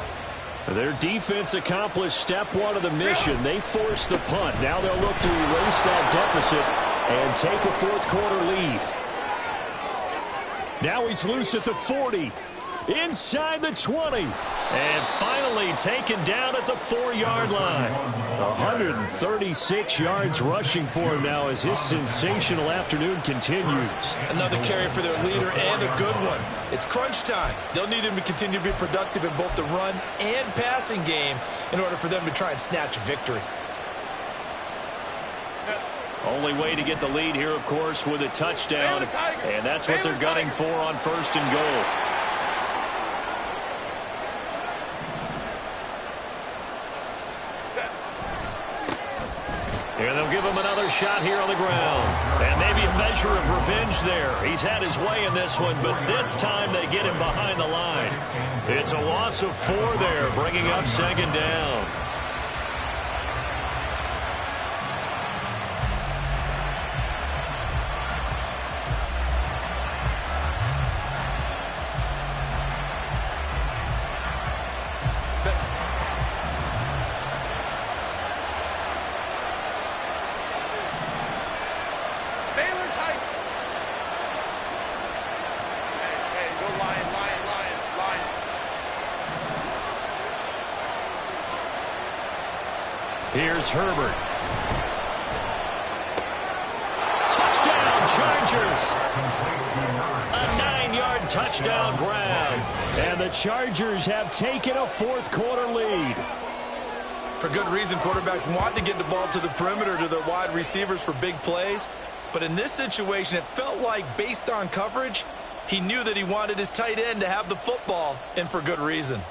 Their defense accomplished step 1 of the mission. They forced the punt. Now they'll look to erase that deficit and take a 4th quarter lead. Now he's loose at the 40. Inside the 20. And finally taken down at the 4-yard line. 136 yards rushing for him now as his sensational afternoon continues. Another carry for their leader and a good one. It's crunch time. They'll need him to continue to be productive in both the run and passing game in order for them to try and snatch a victory. Only way to get the lead here, of course, with a touchdown. And that's what they're gunning for on 1st and goal. And they'll give him another shot here on the ground. And maybe a measure of revenge there. He's had his way in this one, but this time they get him behind the line. It's a loss of 4 there, bringing up 2nd down. Here's Herbert. Touchdown, Chargers. A 9-yard touchdown grab. And the Chargers have taken a 4th quarter lead. For good reason, quarterbacks want to get the ball to the perimeter to their wide receivers for big plays. But in this situation, it felt like, based on coverage, he knew that he wanted his tight end to have the football, and for good reason.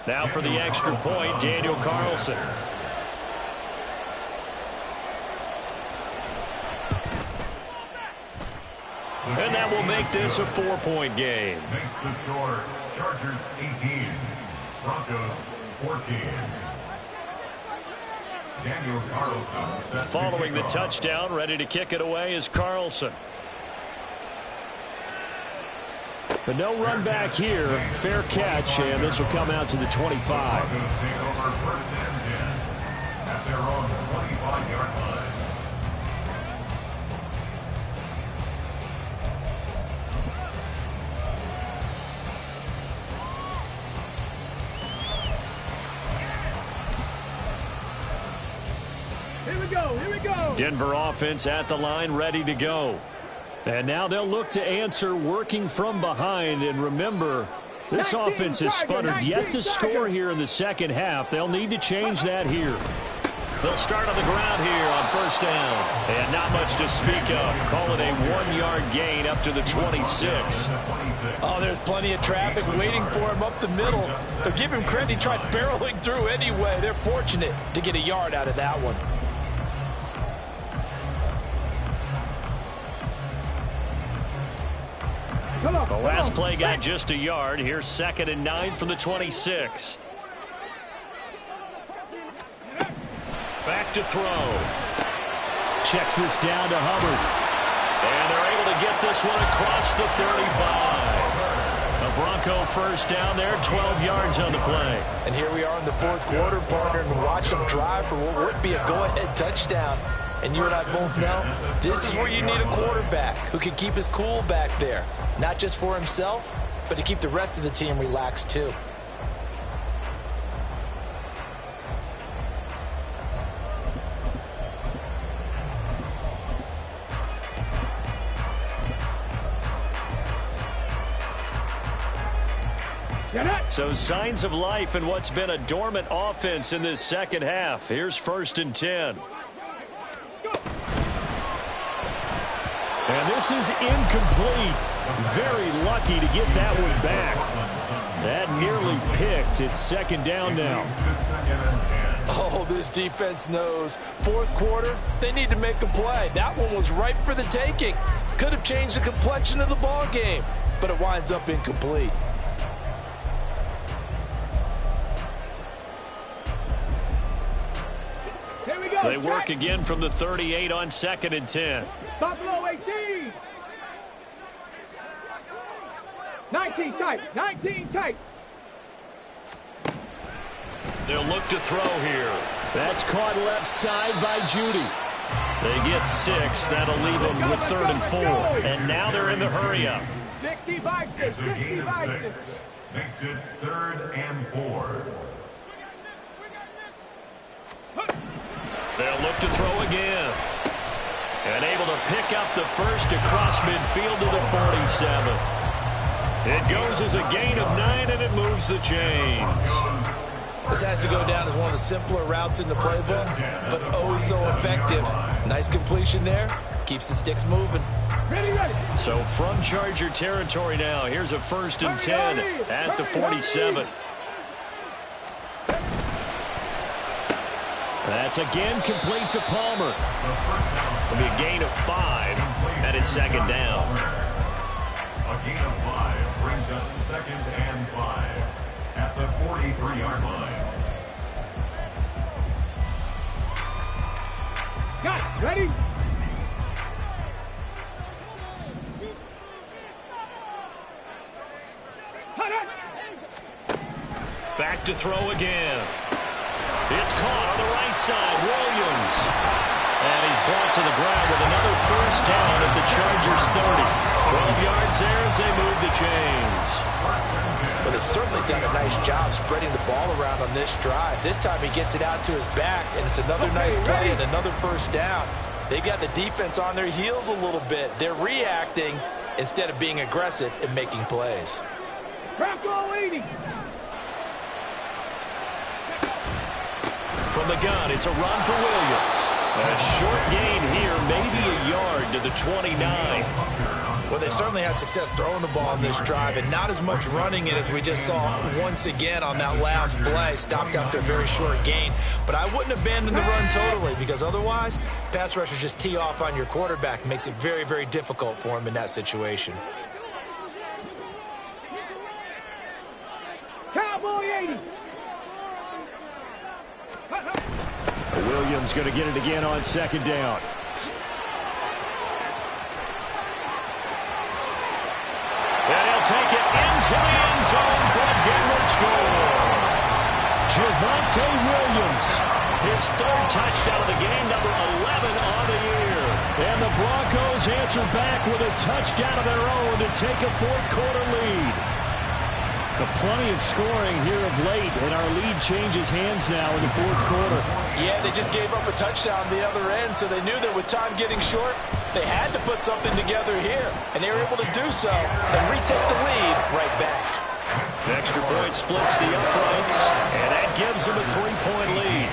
Now for the extra point, Daniel Carlson. And that will make this a 4-point game. Makes the score Chargers 18, Broncos 14. Daniel Carlson set Following the touchdown, ready to kick it away is Carlson. But no run back here. Fair catch, and this will come out to the 25. Broncos take over 1st and 10 at their own 25-yard line. Here we go, here we go. Denver offense at the line, ready to go. And now they'll look to answer working from behind. And remember, this offense has sputtered yet to score here in the 2nd half. They'll need to change that here. They'll start on the ground here on 1st down. And not much to speak of. Call it a 1-yard gain up to the 26. Oh, there's plenty of traffic waiting for him up the middle. But give him credit, he tried barreling through anyway. They're fortunate to get a yard out of that one. The last play got just a yard. Here's 2nd and 9 from the 26. Back to throw. Checks this down to Hubbard. And they're able to get this one across the 35. A Bronco 1st down there, 12 yards on the play. And here we are in the 4th quarter, partner, and watch them drive for what would be a go-ahead touchdown. And you and I both know this is where you need a quarterback who can keep his cool back there. Not just for himself, but to keep the rest of the team relaxed too. So signs of life in what's been a dormant offense in this 2nd half. Here's 1st and 10. And this is incomplete. Very lucky to get that one back. That nearly picked. It's 2nd down now. Oh, this defense knows. 4th quarter, they need to make a play. That one was ripe for the taking. Could have changed the complexion of the ball game, but it winds up incomplete. Here we go. They work again from the 38 on 2nd and 10. Buffalo 18. 19 tight. 19 tight. They'll look to throw here. That's caught left side by Judy. They get 6. That'll leave them with 3rd and 4. And now they're in the hurry-up. 65 It's a gain of 6. Makes it 3rd and 4. They'll look to throw again. And able to pick up the first across midfield to the 47. It goes as a gain of 9, and it moves the chains. This has to go down as one of the simpler routes in the playbook, but oh so effective. Nice completion there. Keeps the sticks moving. So from Charger territory now, here's a 1st and 10 at the 47. That's again complete to Palmer. It'll be a gain of 5, and it's 2nd down. A gain of 5 brings up 2nd and 5 at the 43-yard line. Got it. Ready? Back to throw again. It's caught on the right side. Williams. And he's brought to the ground with another 1st down at the Chargers 30. 12 yards there as they move the chains. But they've certainly done a nice job spreading the ball around on this drive. This time he gets it out to his back, and it's another nice play and another 1st down. They've got the defense on their heels a little bit. They're reacting instead of being aggressive and making plays. Bronco 80. From the gun, it's a run for Williams. A short gain here, maybe a yard to the 29. Well, they certainly had success throwing the ball on this drive and not as much running it as we just saw once again on that last play. Stopped after a very short gain. But I wouldn't abandon the run totally, because otherwise, pass rushers just tee off on your quarterback. Makes it very, very difficult for him in that situation. Cowboy 80. Williams going to get it again on 2nd down. And he'll take it into the end zone for a Denver score. Javonte Williams, his 3rd touchdown of the game, number 11 on the year. And the Broncos answer back with a touchdown of their own to take a 4th quarter lead. Plenty of scoring here of late, and our lead changes hands now in the 4th quarter. Yeah, they just gave up a touchdown on the other end, so they knew that with time getting short, they had to put something together here, and they were able to do so and retake the lead right back. Extra point splits the uprights, and that gives them a 3-point lead.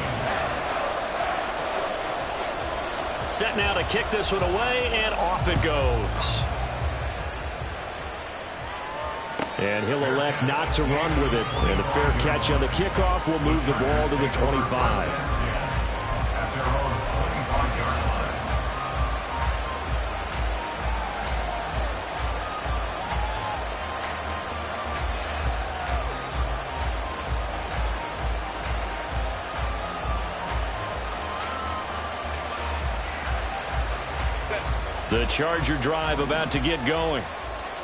Set now to kick this one away, and off it goes. And he'll elect not to run with it. And a fair catch on the kickoff will move the ball to the 25. The Charger drive about to get going.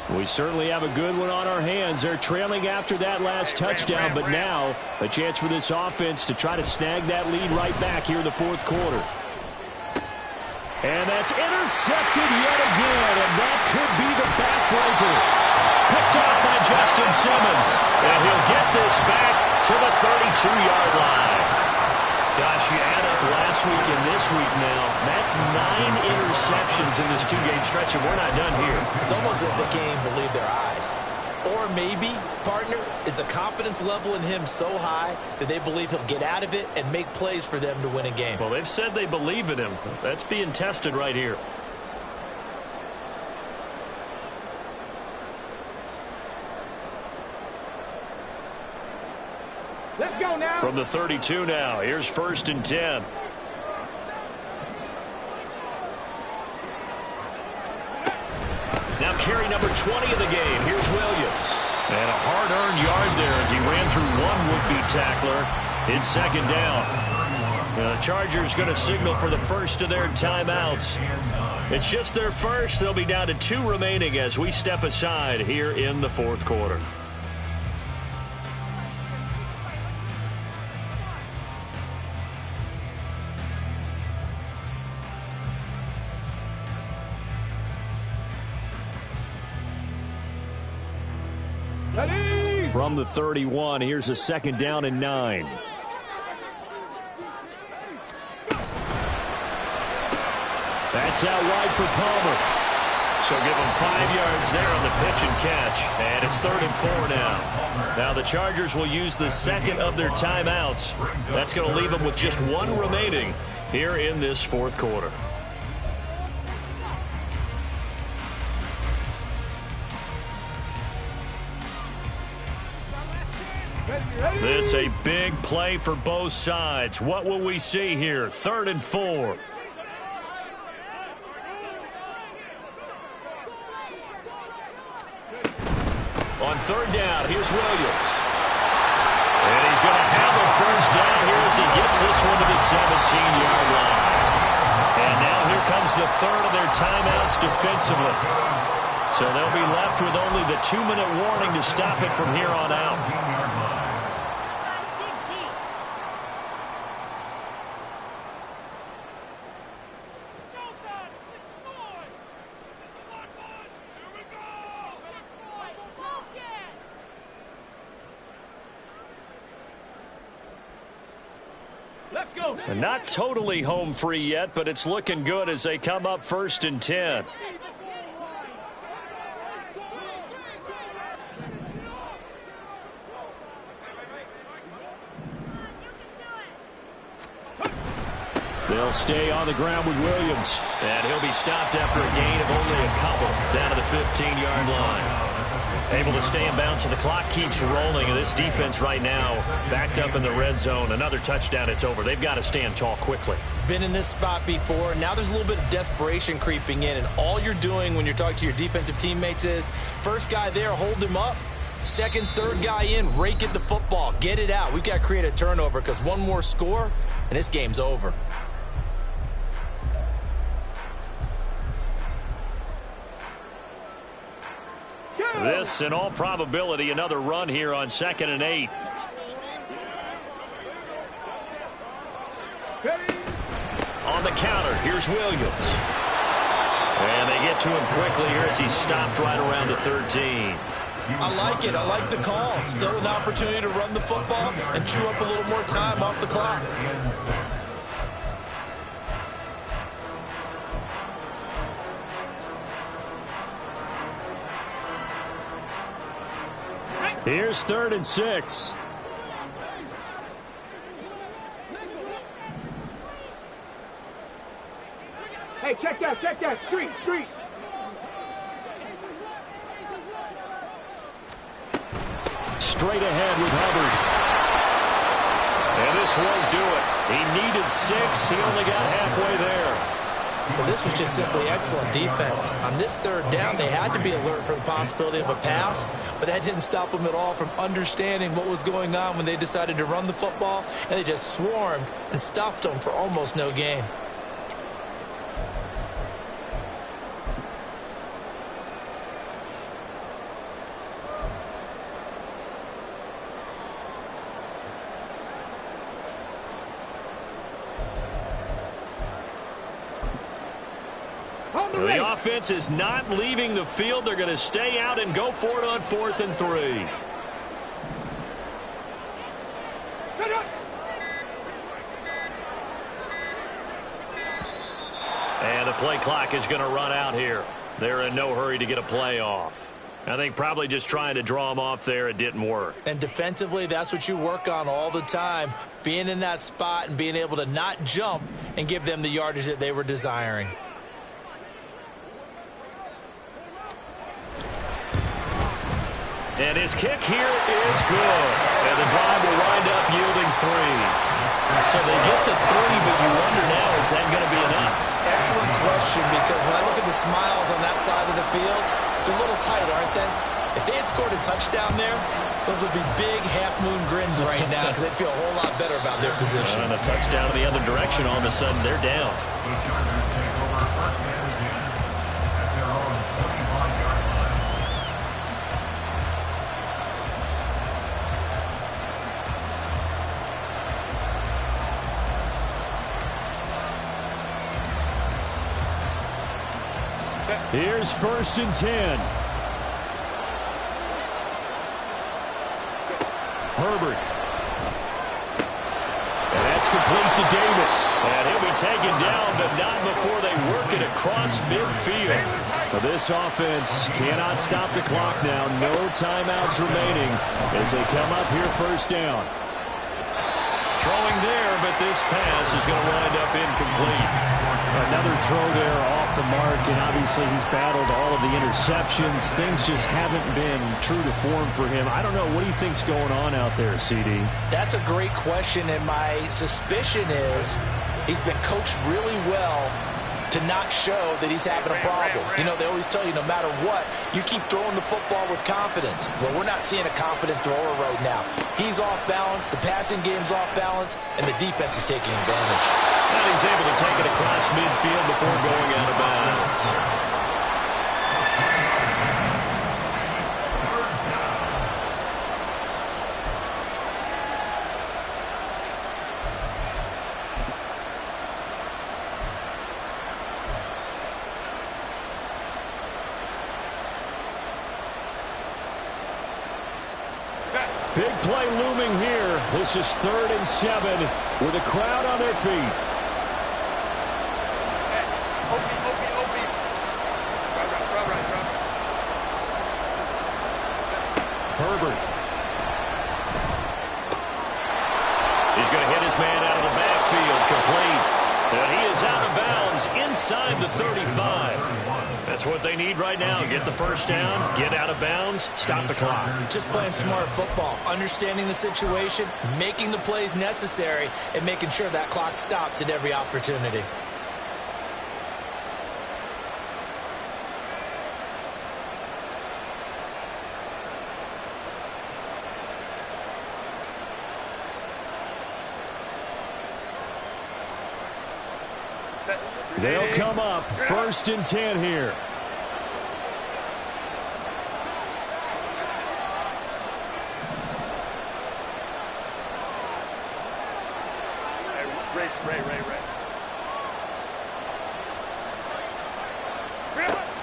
We certainly have a good one on our hands. They're trailing after that last touchdown, but now a chance for this offense to try to snag that lead right back here in the 4th quarter. And that's intercepted yet again, and that could be the backbreaker. Picked off by Justin Simmons, and he'll get this back to the 32-yard line. Gosh, you add up last week and this week now, that's 9 interceptions in this 2-game stretch, and we're not done here. It's almost as if they can't even believe their eyes. Or maybe, partner, is the confidence level in him so high that they believe he'll get out of it and make plays for them to win a game. Well, they've said they believe in him. That's being tested right here. Let's go now. From the 32 now, here's 1st and 10. Now carry number 20 of the game. Here's Williams. And a hard-earned yard there as he ran through one would-be tackler. It's 2nd down. Now the Chargers going to signal for the first of their timeouts. It's just their first. They'll be down to 2 remaining as we step aside here in the 4th quarter. Ready? From the 31, here's a 2nd down and 9. That's out wide for Palmer. So give him 5 yards there on the pitch and catch. And it's 3rd and 4 now. Now the Chargers will use the 2nd of their timeouts. That's going to leave them with just 1 remaining here in this 4th quarter. This a big play for both sides. What will we see here? 3rd and 4. On 3rd down, here's Williams. And he's going to have a 1st down here as he gets this one to the 17-yard line. And now here comes the 3rd of their timeouts defensively. So they'll be left with only the 2-minute warning to stop it from here on out. And not totally home free yet, but it's looking good as they come up 1st and 10. They'll stay on the ground with Williams. And he'll be stopped after a gain of only a couple down to the 15-yard line. Able to stay in bounds, so the clock keeps rolling. And this defense right now backed up in the red zone. Another touchdown, it's over. They've got to stand tall quickly. Been in this spot before. Now there's a little bit of desperation creeping in. And all you're doing when you're talking to your defensive teammates is, first guy there, hold him up. 2nd, 3rd guy in, rake at the football. Get it out. We've got to create a turnover because one more score, and this game's over. This, in all probability, another run here on 2nd and 8. On the counter, here's Williams. And they get to him quickly here as he's stopped right around the 13. I like it. I like the call. Still an opportunity to run the football and chew up a little more time off the clock. Here's 3rd and 6. Hey, check that, street. Straight ahead with Hubbard. And this won't do it. He needed 6. He only got halfway there. Well, this was just simply excellent defense. On this 3rd down, they had to be alert for the possibility of a pass, but that didn't stop them at all from understanding what was going on when they decided to run the football, and they just swarmed and stuffed them for almost no gain. The offense is not leaving the field. They're going to stay out and go for it on 4th and 3. And the play clock is going to run out here. They're in no hurry to get a play off. I think probably just trying to draw them off there. It didn't work. And defensively, that's what you work on all the time. Being in that spot and being able to not jump and give them the yardage that they were desiring. And his kick here is good. And the drive will wind up yielding 3. So they get the 3, but you wonder now, is that going to be enough? Excellent question, because when I look at the smiles on that side of the field, it's a little tight, aren't they? If they had scored a touchdown there, those would be big half-moon grins right now because they'd feel a whole lot better about their position. And a touchdown in the other direction, all of a sudden they're down. The Chargers take over 1st and 10 at their own 25-yard line. Here's 1st and 10. Herbert. And that's complete to Davis. And he'll be taken down, but not before they work it across midfield. Well, this offense cannot stop the clock now. No timeouts remaining as they come up here first down. Throwing there, but this pass is going to wind up incomplete. Another throw there off the mark, and obviously he's battled all of the interceptions. Things just haven't been true to form for him. I don't know. What do you think's going on out there, CD? That's a great question, and my suspicion is he's been coached really well to not show that he's having a problem. You know, they always tell you no matter what, you keep throwing the football with confidence. Well, we're not seeing a confident thrower right now. He's off balance, the passing game's off balance, and the defense is taking advantage. And he's able to take it across midfield before going out of bounds. Big play looming here. This is 3rd and 7 with a crowd on their feet. Herbert. He's going to hit his man out of the backfield, complete. And he is out of bounds inside the 35. That's what they need right now. Get the first down, get out of bounds, stop the clock. Just playing smart football, understanding the situation, making the plays necessary, and making sure that clock stops at every opportunity. They'll come up 1st and 10 here.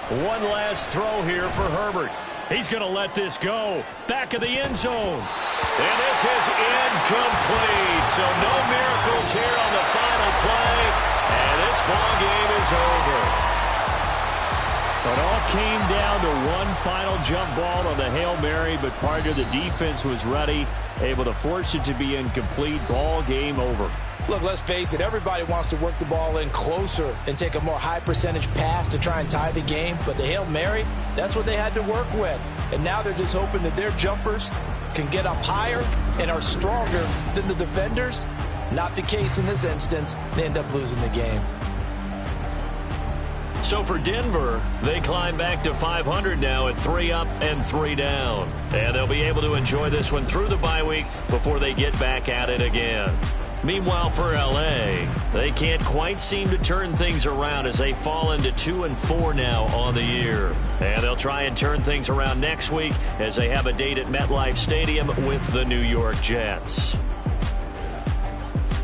One last throw here for Herbert. He's going to let this go. Back of the end zone. And this is incomplete. So no miracles here on the final play. And this ball game is over. It all came down to one final jump ball on the Hail Mary, but Parker, the defense was ready, able to force it to be incomplete. Ball game over. Look, let's face it, everybody wants to work the ball in closer and take a more high-percentage pass to try and tie the game. But the Hail Mary, that's what they had to work with. And now they're just hoping that their jumpers can get up higher and are stronger than the defenders. Not the case in this instance. They end up losing the game. So for Denver, they climb back to 500 now at 3 up and 3 down. And they'll be able to enjoy this one through the bye week before they get back at it again. Meanwhile, for LA, they can't quite seem to turn things around as they fall into 2-4 now on the year. And they'll try and turn things around next week as they have a date at MetLife Stadium with the New York Jets.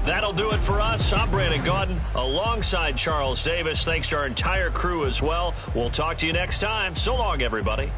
That'll do it for us. I'm Brandon Gaudin alongside Charles Davis. Thanks to our entire crew as well. We'll talk to you next time. So long, everybody.